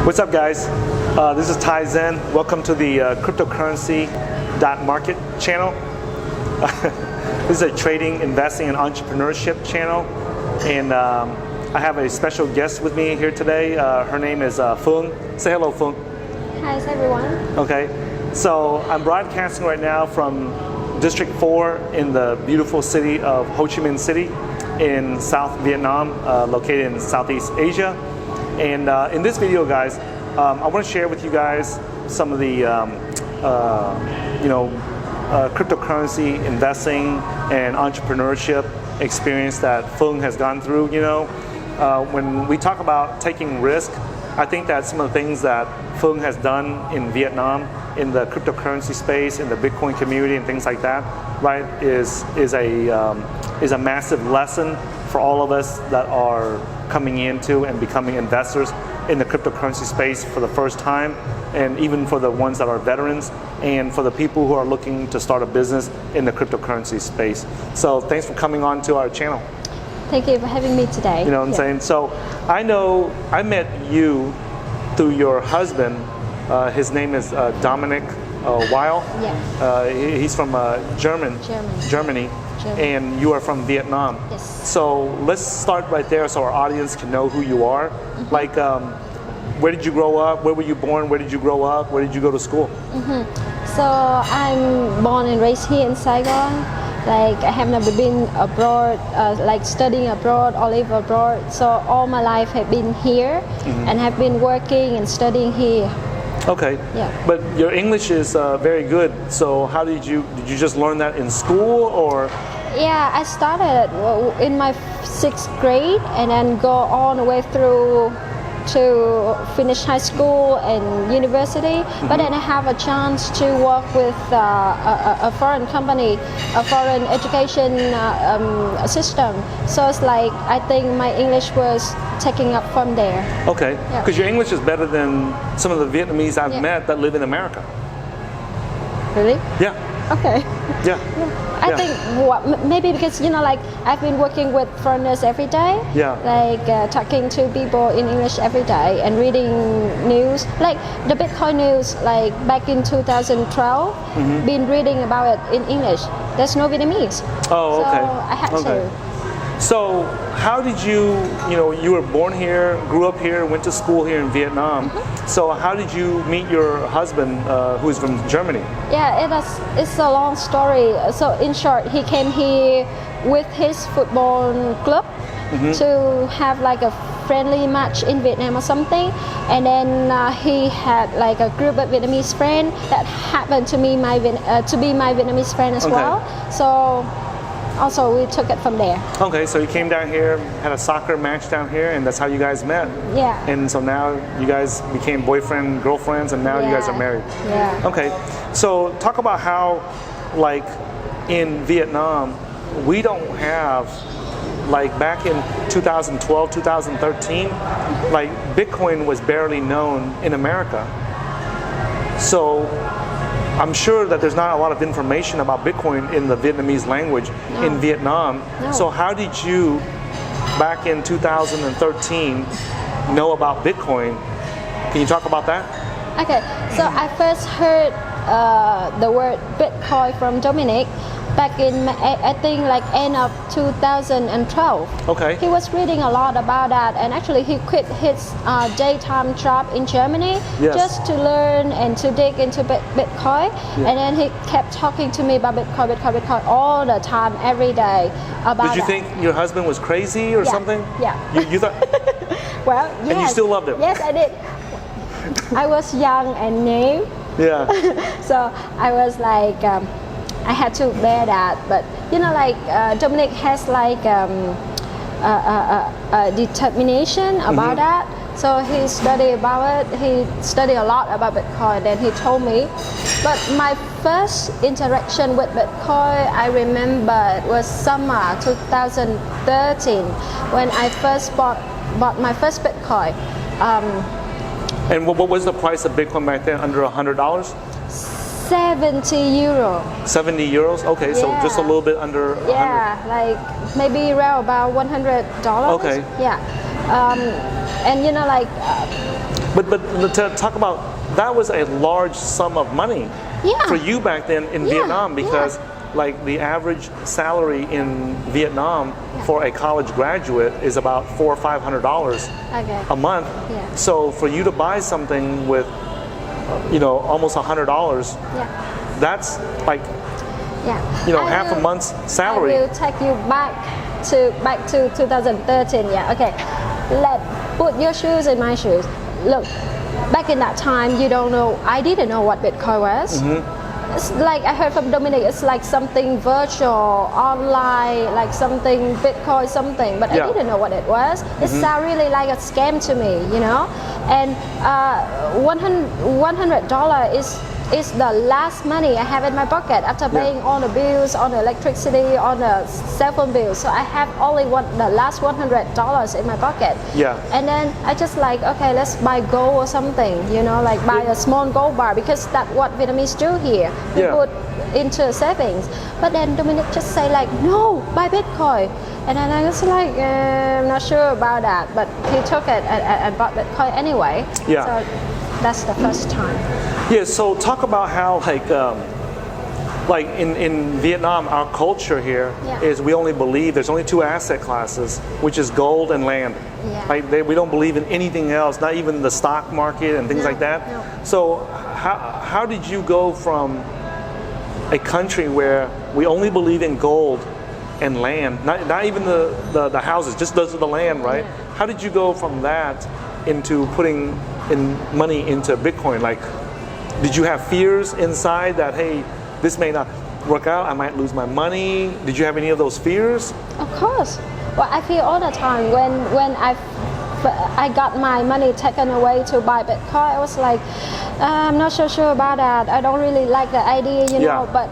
What's up, guys? This is Tai Zen. Welcome to the cryptocurrency.market channel. This is a trading, investing, and entrepreneurship channel. And I have a special guest with me here today. Her name is Phuong. Say hello, Phuong. Hi, everyone. Okay. So I'm broadcasting right now from District 4 in the beautiful city of Ho Chi Minh City in South Vietnam, located in Southeast Asia. And in this video, guys, I want to share with you guys some of the cryptocurrency investing and entrepreneurship experience that Phuong has gone through. When we talk about taking risk, I think that some of the things that Phuong has done in Vietnam, in the cryptocurrency space, in the Bitcoin community, and things like that, right, is a massive lesson for all of us that are coming into and becoming investors in the cryptocurrency space for the first time, and even for the ones that are veterans, and for the people who are looking to start a business in the cryptocurrency space. So thanks for coming on to our channel. Thank you for having me today. You know what I'm saying? So I know I met you through your husband. His name is Dominic Weil. Yeah. He's from Germany, and you are from Vietnam. Yes. So let's start right there so our audience can know who you are. Mm-hmm. Like, where did you grow up? Where were you born? Where did you grow up? Where did you go to school? Mm-hmm. So I'm born and raised here in Saigon. Like, I have never been abroad, like studying abroad or live abroad. So all my life have been here, mm-hmm. and have been working and studying here. Okay. Yeah. But your English is very good. So how did you just learn that in school, or? Yeah, I started in my 6th grade and then go all the way through to finish high school and university. Mm-hmm. But then I have a chance to work with a foreign company, a foreign education system. So it's like, I think my English was taking up from there. Okay, because your English is better than some of the Vietnamese I've met that live in America. Really? Yeah. Okay. Yeah. I think maybe because like I've been working with foreigners every day. Yeah. Like talking to people in English every day and reading news, like the Bitcoin news, like back in 2012. Mm-hmm. Been reading about it in English. There's no Vietnamese. Oh, okay. So I had to. So how did you were born here, grew up here, went to school here in Vietnam. Mm-hmm. So how did you meet your husband, who's from Germany? Yeah, it's a long story. So in short, he came here with his football club, mm-hmm. to have like a friendly match in Vietnam or something. And then he had like a group of Vietnamese friends that happened to be my Vietnamese friend as well. So also we took it from there. Okay, so you came down here, had a soccer match down here, and that's how you guys met. Yeah. And so now you guys became boyfriend, girlfriends, and now you guys are married. Yeah. Okay, so talk about how, like, in Vietnam, we don't have, like back in 2012, 2013, like Bitcoin was barely known in America. So I'm sure that there's not a lot of information about Bitcoin in the Vietnamese language in Vietnam. No. So how did you, back in 2013, know about Bitcoin? Can you talk about that? Okay, so I first heard the word Bitcoin from Dominic back in, I think, like end of 2012. Okay. He was reading a lot about that, and actually he quit his daytime job in Germany just to learn and to dig into Bitcoin. Yeah. And then he kept talking to me about Bitcoin all the time, every day about. Did you think your husband was crazy or something? Yeah. You thought? Well, yes. And you still loved him? Yes, I did. I was young and new. Yeah. So I was like, I had to bear that, but like Dominic has like a determination about that. So he studied about it. He studied a lot about Bitcoin. Then he told me. But my first interaction with Bitcoin, I remember it was summer 2013 when I first bought my first Bitcoin. And what was the price of Bitcoin back then? Under $100? 70 euro. 70 euros? Okay, so just a little bit under 100. Yeah, like maybe around about $100. Okay. Yeah. And you know, like But to talk about, that was a large sum of money Yeah. for you back then in Yeah, Vietnam, because like the average salary in Vietnam for a college graduate is about $400 or $500 okay. a month. Yeah. So for you to buy something with, you know, almost $100, Yeah. that's like, Yeah. you know, I half a will- month's salary. I will take you back to 2013. Yeah. Okay. Put your shoes in my shoes. Look, back in that time, you don't know. I didn't know what Bitcoin was. It's like I heard from Dominic. It's like something virtual, online, like something Bitcoin, something. But Yeah. I didn't know what it was. It sounded really like a scam to me, you know. And $100 is the last money I have in my pocket after paying all the bills, on the electricity, on the cell phone bills. So I have only the last $100 in my pocket. Yeah. And then I just like, okay, let's buy gold or something, you know, like buy a small gold bar, because that's what Vietnamese do here. We Yeah. put into savings. But then Dominic just say like, no, buy Bitcoin. And then I was like, I'm not sure about that. But he took it and bought Bitcoin anyway. Yeah. So that's the first time. Yeah, so talk about how like in Vietnam, our culture here is we only believe there's only two asset classes, which is gold and land. Yeah. Like we don't believe in anything else, not even the stock market and things No, like that. no. So how did you go from a country where we only believe in gold and land, not even the houses, just those are the land, right? Yeah. How did you go from that into putting in money into Bitcoin? Like, did you have fears inside that, hey, this may not work out, I might lose my money? Did you have any of those fears? Of course. Well, I feel all the time when I got my money taken away to buy Bitcoin, I was like, I'm not so sure about that. I don't really like the idea, you know. Yeah. But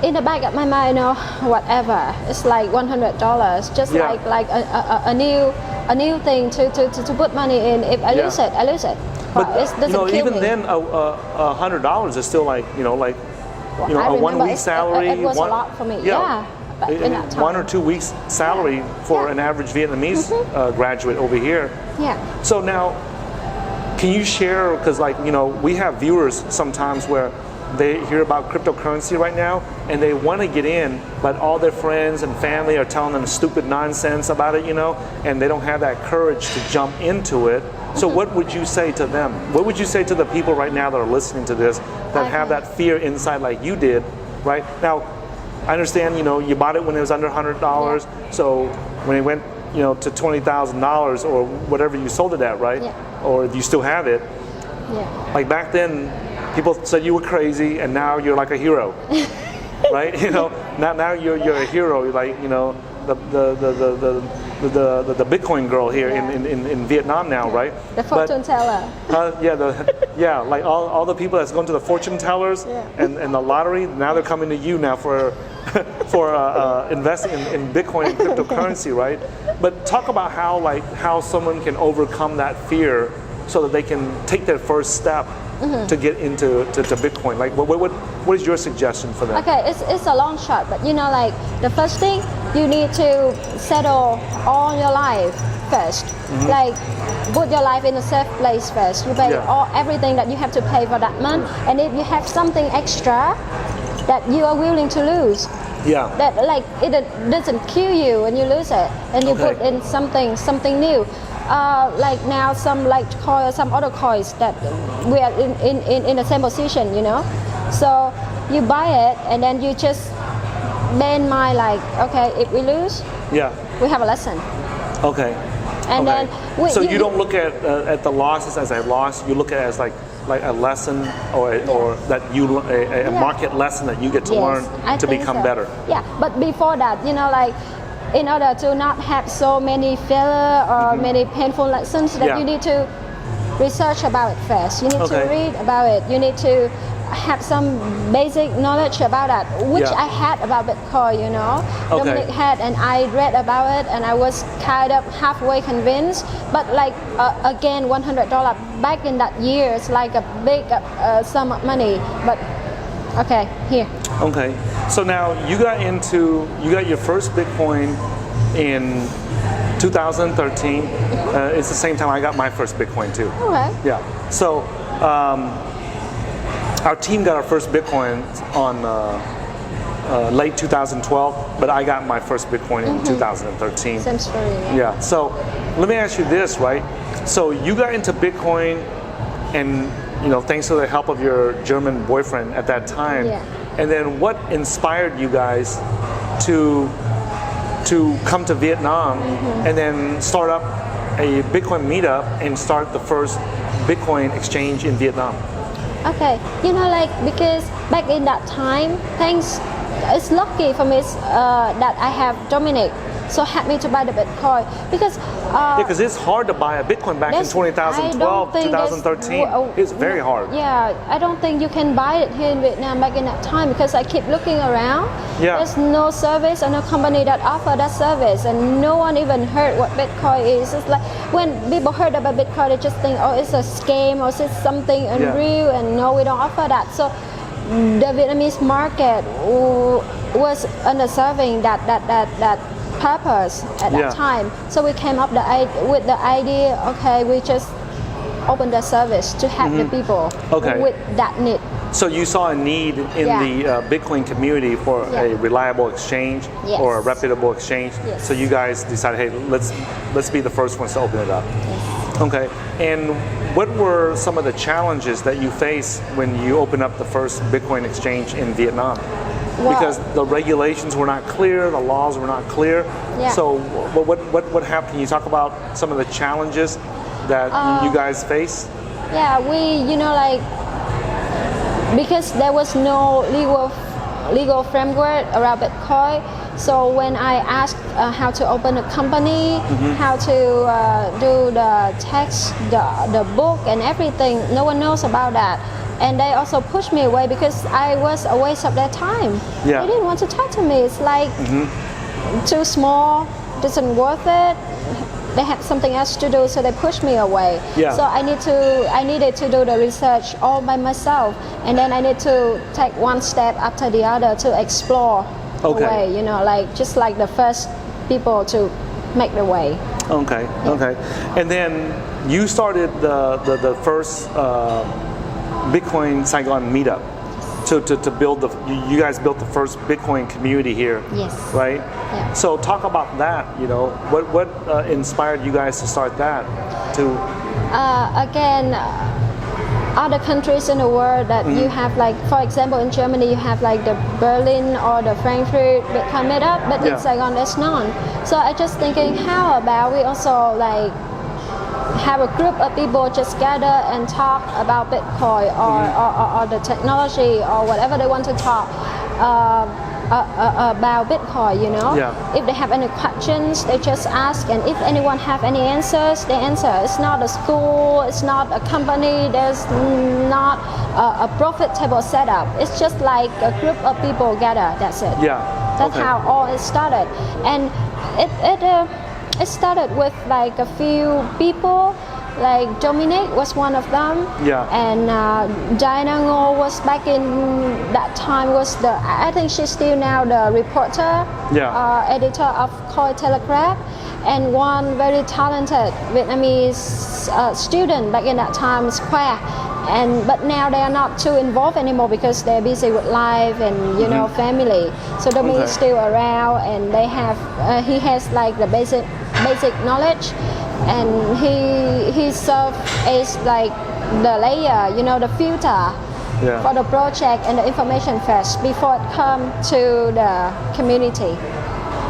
in the back of my mind, you know, whatever. It's like $100, just Yeah. like a new thing to put money in. If I lose it, I lose it. But it doesn't you know, kill even me. then, $100 is still like, you know, like, Well, you know, I a 1 remember week salary. It was a lot for me. Yeah. But in that time. 1 or 2 weeks salary for an average Vietnamese graduate over here. Yeah. So now, can you share, because like, you know, we have viewers sometimes where they hear about cryptocurrency right now and they want to get in, but all their friends and family are telling them stupid nonsense about it, you know, and they don't have that courage to jump into it. So what would you say to them? What would you say to the people right now that are listening to this that have that fear inside like you did, right? Now, I understand, you know, you bought it when it was under $100, so when it went, you know, to $20,000 or whatever you sold it at, right? Yeah. Or if you still have it, Yeah. like back then, people said you were crazy, and now you're like a hero, right? You know, now you're a hero. You're like, you know, the Bitcoin girl here in Vietnam now, right? The fortune teller. Like all the people that's going to the fortune tellers and the lottery, now they're coming to you now for investing in Bitcoin and cryptocurrency, right? But talk about how someone can overcome that fear so that they can take their first step to get into Bitcoin. Like, what is your suggestion for them? Okay, it's a long shot, but you know, like the first thing, you need to settle all your life first. Like, put your life in a safe place first. You pay everything that you have to pay for that month, and if you have something extra that you are willing to lose, that like it doesn't kill you when you lose it, and you put in something new. Like now, some like coin or some other coins that we are in the same position, you know. So you buy it and then you just bear in mind, like, okay, if we lose, we have a lesson. Okay. And then so you don't look at the losses as a loss. You look at it as like a lesson or that you a market lesson that you get to learn to become better. Yeah, but before that, you know, like, in order to not have so many failure or many painful lessons, that you need to research about it first. You need to read about it. You need to have some basic knowledge about that, which I had about Bitcoin, you know. Dominic had, and I read about it, and I was kind of halfway convinced. But like again, $100 back in that year, it's like a big sum of money. But okay, here. Okay, so now you got your first Bitcoin in 2013. It's the same time I got my first Bitcoin too. Okay. Yeah. So our team got our first Bitcoin on late 2012, but I got my first Bitcoin in 2013. Same story. Yeah. So let me ask you this, right? So you got into Bitcoin, and thanks to the help of your German boyfriend at that time. Yeah. And then what inspired you guys to come to Vietnam and then start up a Bitcoin meetup and start the first Bitcoin exchange in Vietnam? Okay, because back in that time, it's lucky for me that I have Dominic, so help me to buy the Bitcoin because because it's hard to buy a Bitcoin back in 2012, 2013. It's very hard. Yeah, I don't think you can buy it here in Vietnam back in that time because I keep looking around. Yeah. There's no service or no company that offer that service, and no one even heard what Bitcoin is. It's like when people heard about Bitcoin, they just think, oh, it's a scam or it's something unreal, and no, we don't offer that. So the Vietnamese market was underserving that purpose at that time. So we came up with the idea, okay, we just open the service to help the people with that need. So you saw a need in the Bitcoin community for a reliable exchange or a reputable exchange. Yes. So you guys decided, hey, let's be the first ones to open it up. Yes. Okay. And what were some of the challenges that you faced when you opened up the first Bitcoin exchange in Vietnam? Because the regulations were not clear, the laws were not clear. Yeah. So what happened? Can you talk about some of the challenges that you guys faced? Yeah, we, because there was no legal framework around Bitcoin. So when I asked how to open a company, how to do the tax, the book and everything, no one knows about that. And they also pushed me away because I was a waste of their time. Yeah. They didn't want to talk to me. It's like too small, isn't worth it. They had something else to do, so they pushed me away. Yeah. So I needed to do the research all by myself, and then I need to take one step after the other to explore the way. Just like the first people to make the way. Okay. Yeah. Okay. And then you started the first Bitcoin Saigon meetup to build you guys built the first Bitcoin community here. Yes. Right? Yeah. So talk about that, what inspired you guys to start that other countries in the world that you have, like, for example, in Germany you have like the Berlin or the Frankfurt Bitcoin meetup, but in Saigon there's none. So I just thinking, how about we also like have a group of people just gather and talk about Bitcoin or the technology or whatever they want to talk about Bitcoin, If they have any questions, they just ask, and if anyone have any answers, they answer. It's not a school, it's not a company, there's not a profitable setup. It's just like a group of people gather, that's it. Yeah. That's how all it started. And it started with like a few people, like Dominic was one of them. Yeah. And Diana Ngo was back in that time I think she's still now the reporter, editor of Cointelegraph, and one very talented Vietnamese student back in that time, Square. But now they are not too involved anymore because they're busy with life and family. So Dominic is still around, and they have he has like the basic knowledge, and he serves as like the layer, the filter for the project and the information first before it come to the community.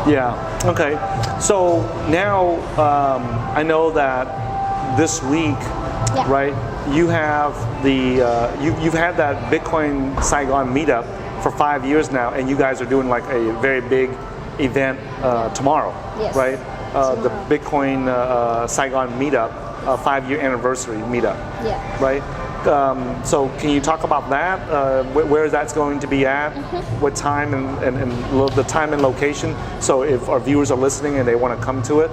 Yeah. Okay. So now I know that this week, right? You have you've had that Bitcoin Saigon meetup for 5 years now, and you guys are doing like a very big event tomorrow, Yes. right? The Bitcoin Saigon meetup, 5-year anniversary meetup, right? So can you talk about that? Where that's going to be at? What time and the time and location? So if our viewers are listening and they want to come to it,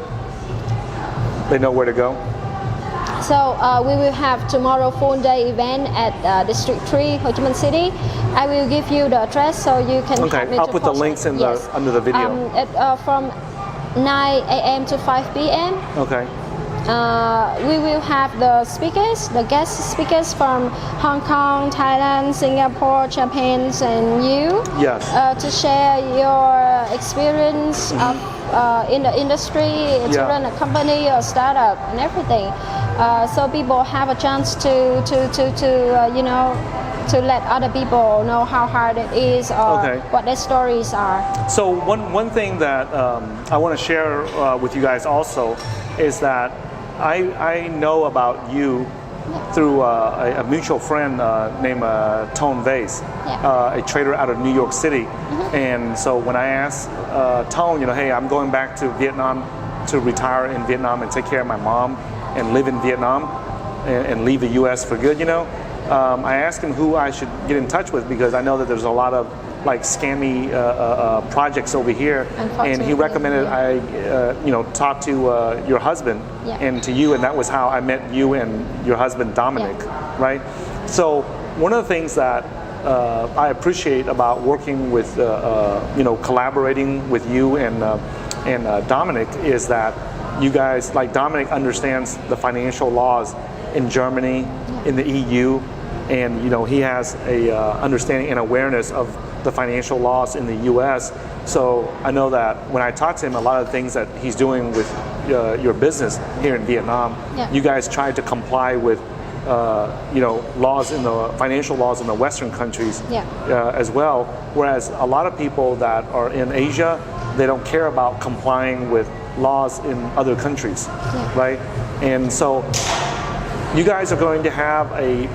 they know where to go. So we will have tomorrow full day event at District 3, Ho Chi Minh City. I will give you the address so you can help me I'll to put the post links it. in under the video. From 9 a.m. to 5 p.m. Okay. We will have the speakers, the guest speakers from Hong Kong, Thailand, Singapore, Japan, and you. Yes. To share your experience of in the industry, to run a company or startup and everything. So people have a chance to you know, to let other people know how hard it is or what their stories are. So one thing that I want to share with you guys also is that I know about you through a mutual friend named Tone Vase, a trader out of New York City. And so when I asked Tone, you know, hey, I'm going back to Vietnam to retire in Vietnam and take care of my mom and live in Vietnam and leave the U.S. for good, you know, I asked him who I should get in touch with because I know that there's a lot of like scammy projects over here, and he recommended I you know, talk to your husband and to you, and that was how I met you and your husband Dominic, right? So one of the things that I appreciate about working with you know, collaborating with you and Dominic is that you guys, like Dominic understands the financial laws in Germany, in the EU, and you know, he has a understanding and awareness of the financial laws in the U.S. So I know that when I talk to him, a lot of the things that he's doing with your business here in Vietnam, you guys try to comply with you know, laws in the financial laws in the Western countries as well. Whereas a lot of people that are in Asia, they don't care about complying with laws in other countries, right? And so you guys are going to have a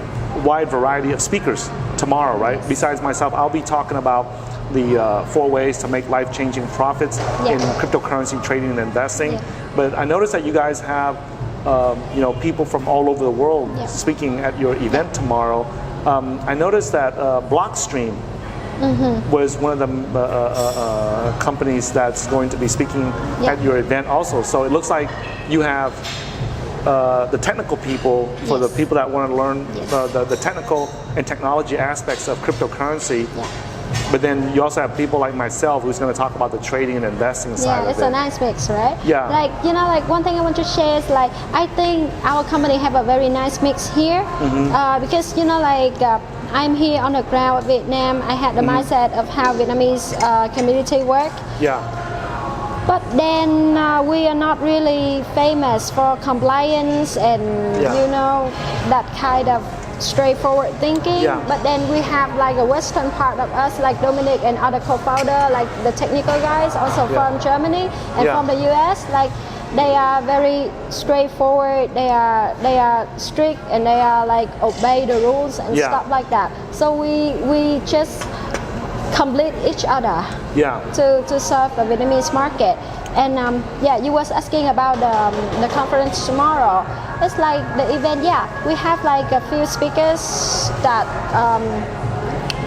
wide variety of speakers tomorrow, right? Besides myself, I'll be talking about the 4 ways to make life-changing profits in cryptocurrency trading and investing. But I noticed that you guys have you know, people from all over the world speaking at your event tomorrow. I noticed that Blockstream was one of the companies that's going to be speaking at your event also. So it looks like you have the technical people for the people that want to learn the technical and technology aspects of cryptocurrency. But then you also have people like myself who's going to talk about the trading and investing side of it. Yeah, it's a nice mix, right? Yeah. Like, you know, like one thing I want to share is like, I think our company have a very nice mix here because, you know, like I'm here on the ground with Vietnam. I had the mindset of how Vietnamese community work. But then we are not really famous for compliance and, you know, that kind of straightforward thinking. But then we have like a Western part of us, like Dominic and other co-founder, like the technical guys, also from Germany and from the US. Like they are very straightforward. They are strict and they are like obey the rules and stuff like that. So we just complete each other to serve the Vietnamese market. And you was asking about the conference tomorrow. It's like the event, we have like a few speakers that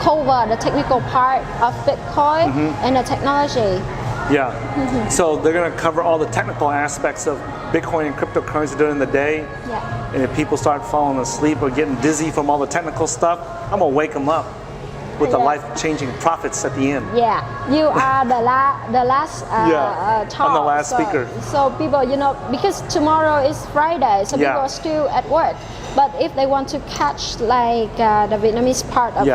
cover the technical part of Bitcoin and the technology. So they're going to cover all the technical aspects of Bitcoin and cryptocurrency during the day. And if people start falling asleep or getting dizzy from all the technical stuff, I'm going to wake them up with the life-changing profits at the end. You are the last talk. I'm the last speaker. So people, you know, because tomorrow is Friday, so people are still at work. But if they want to catch like the Vietnamese part of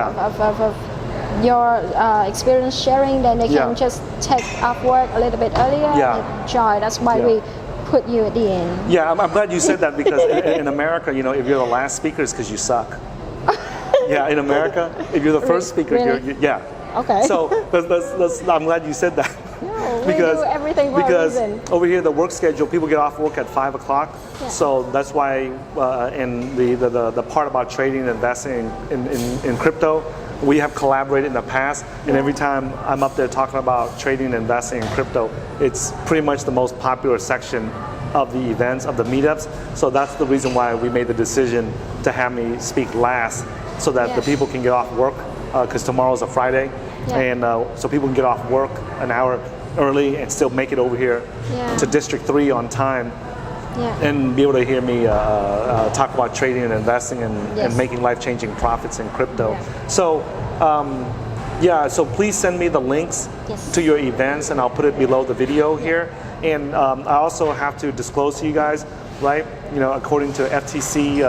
your experience sharing, then they can just take off work a little bit earlier and enjoy. That's why we put you at the end. I'm glad you said that because in America, you know, if you're the last speaker, it's because you suck. In America, if you're the first speaker, you're okay. So I'm glad you said that. Because we do everything for a reason. Over here, the work schedule, people get off work at 5 o'clock. So that's why in the part about trading and investing in crypto, we have collaborated in the past, and every time I'm up there talking about trading and investing in crypto, it's pretty much the most popular section of the events, of the meetups. So that's the reason why we made the decision to have me speak last, so that the people can get off work, because tomorrow's a Friday, and so people can get off work an hour early and still make it over here to District 3 on time, and be able to hear me talk about trading and investing and making life-changing profits in crypto. So so please send me the links to your events, and I'll put it below the video here. And I also have to disclose to you guys, right? You know, according to FTC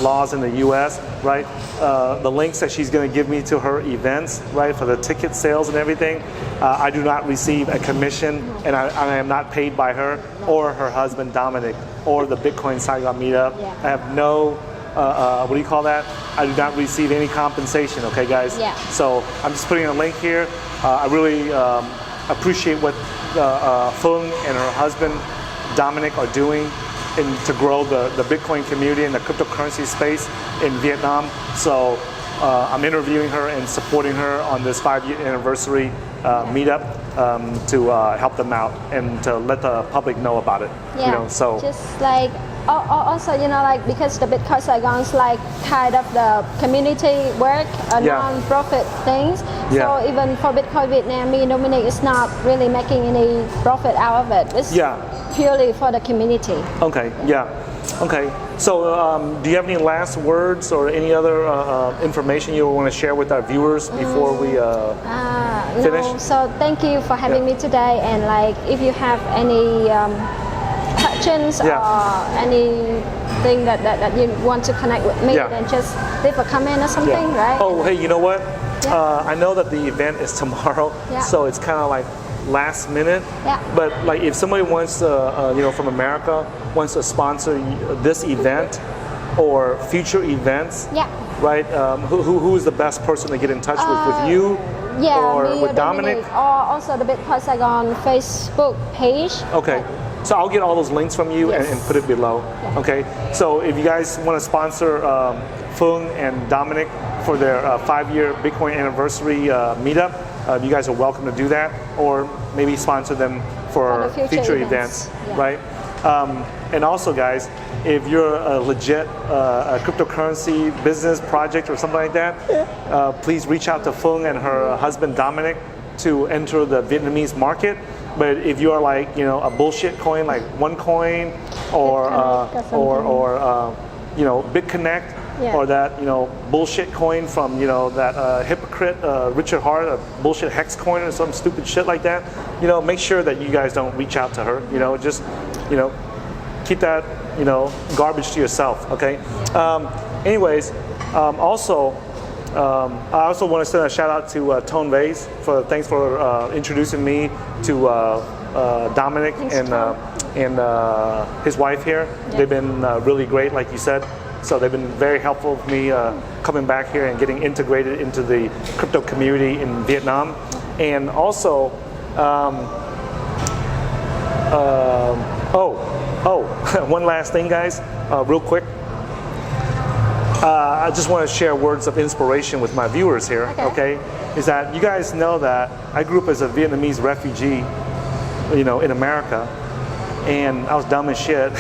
laws in the U.S., right? The links that she's going to give me to her events, right, for the ticket sales and everything, I do not receive a commission, and I am not paid by her or her husband Dominic or the Bitcoin Saigon meetup. Yeah. I have no. What do you call that? I do not receive any compensation, okay, guys? Yeah. So I'm just putting a link here. I really appreciate what Phuong and her husband Dominic are doing to grow the Bitcoin community and the cryptocurrency space in Vietnam. So I'm interviewing her and supporting her on this 5-year anniversary meetup to help them out and to let the public know about it. Yeah, you know, so just like also, you know, like because the Bitcoin Saigon is like kind of the community work, Yeah. non-profit things. Yeah. So even for Bitcoin Vietnam, me and Dominic is not really making any profit out of it. It's Yeah. purely for the community. Okay, yeah. Okay, so do you have any last words or any other information you want to share with our viewers before we finish? No, so thank you for having me today. And like, if you have any questions Yeah. or anything that you want to connect with me, Yeah. then just leave a comment or something, Yeah. right? Oh, hey, you know what? Yeah. I know that the event is tomorrow, Yeah. so it's kind of like last minute. Yeah. But like, if somebody wants to, you know, from America, wants to sponsor this event or future events, Yeah. right? Who is the best person to get in touch with you? Yeah, or me with or Dominic? or also the Bitcoin Saigon Facebook page. Okay. So I'll get all those links from you Yes. and put it below. Yeah. Okay. So if you guys want to sponsor Phuong and Dominic for their 5-year Bitcoin anniversary meetup, you guys are welcome to do that, or maybe sponsor them for the future events, events. Yeah. right? And also, guys, if you're a legit cryptocurrency business project or something like that, please reach out to Phuong and her husband Dominic to enter the Vietnamese market. But if you are like, you know, a bullshit coin like OneCoin or you know, BitConnect, Yeah. or that, you know, bullshit coin from, you know, that hypocrite Richard Hart, a bullshit hex coin or some stupid shit like that, you know, make sure that you guys don't reach out to her. You know, just, you know, keep that, you know, garbage to yourself. Okay. Anyways, also. I also want to send a shout out to Tone Vase thanks for introducing me to Dominic Thanks, and his wife here. Yeah. They've been really great, like you said. So they've been very helpful for me coming back here and getting integrated into the crypto community in Vietnam. And also, one last thing, guys, real quick. I just want to share words of inspiration with my viewers here, okay? Is that you guys know that I grew up as a Vietnamese refugee, you know, in America, and I was dumb as shit.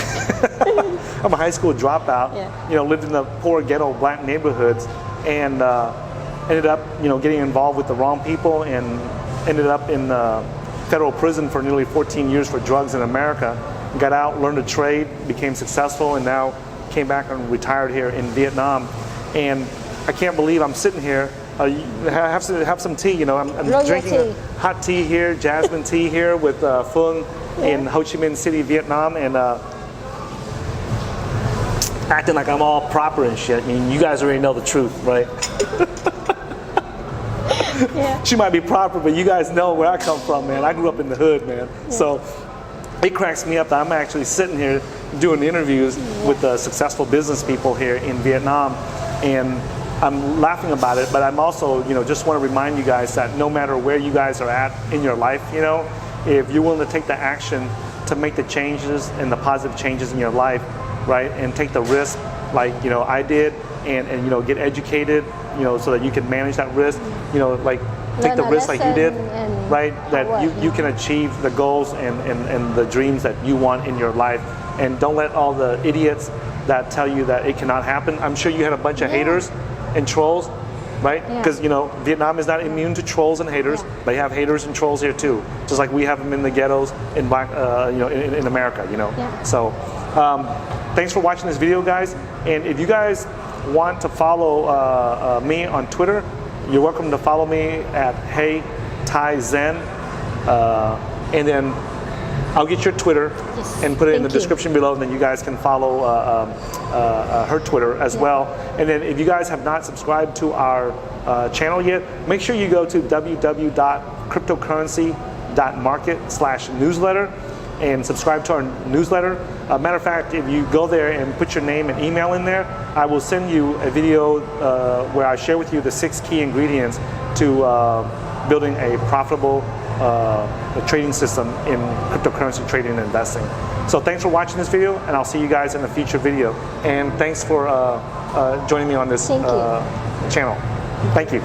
I'm a high school dropout, Yeah. you know, lived in the poor ghetto black neighborhoods, and ended up, you know, getting involved with the wrong people and ended up in federal prison for nearly 14 years for drugs in America. Got out, learned a trade, became successful, and now came back and retired here in Vietnam. And I can't believe I'm sitting here. Have some tea, you know. I'm drinking tea. hot tea here, jasmine tea here with Phuong in Ho Chi Minh City, Vietnam, and acting like I'm all proper and shit. I mean, you guys already know the truth, right? Yeah. She might be proper, but you guys know where I come from, man. I grew up in the hood, man. So it cracks me up that I'm actually sitting here doing interviews with successful business people here in Vietnam, and I'm laughing about it, but I'm also, you know, just want to remind you guys that no matter where you guys are at in your life, you know, if you're willing to take the action to make the changes and the positive changes in your life, right, and take the risk like, you know, I did, and you know, get educated, you know, so that you can manage that risk, you know, like take Learn the a risk like you did, lesson right, that work, you can achieve the goals and the dreams that you want in your life. And don't let all the idiots that tell you that it cannot happen. I'm sure you had a bunch of haters and trolls, right? Yeah. Because, you know, Vietnam is not immune to trolls and haters. Yeah. They have haters and trolls here too, just like we have them in the ghettos in black, you know, in America, you know. Yeah. So, thanks for watching this video, guys. And if you guys want to follow me on Twitter, you're welcome to follow me at Hey Tai Zen, and then I'll get your Twitter Yes, and put it in the thank you. description below, and then you guys can follow her Twitter as well. And then if you guys have not subscribed to our channel yet, make sure you go to www.cryptocurrency.market/newsletter and subscribe to our newsletter. Matter of fact, if you go there and put your name and email in there, I will send you a video where I share with you the 6 key ingredients to building a profitable trading system in cryptocurrency trading and investing. So thanks for watching this video, and I'll see you guys in a future video. And thanks for joining me on this Thank you. channel. Thank you.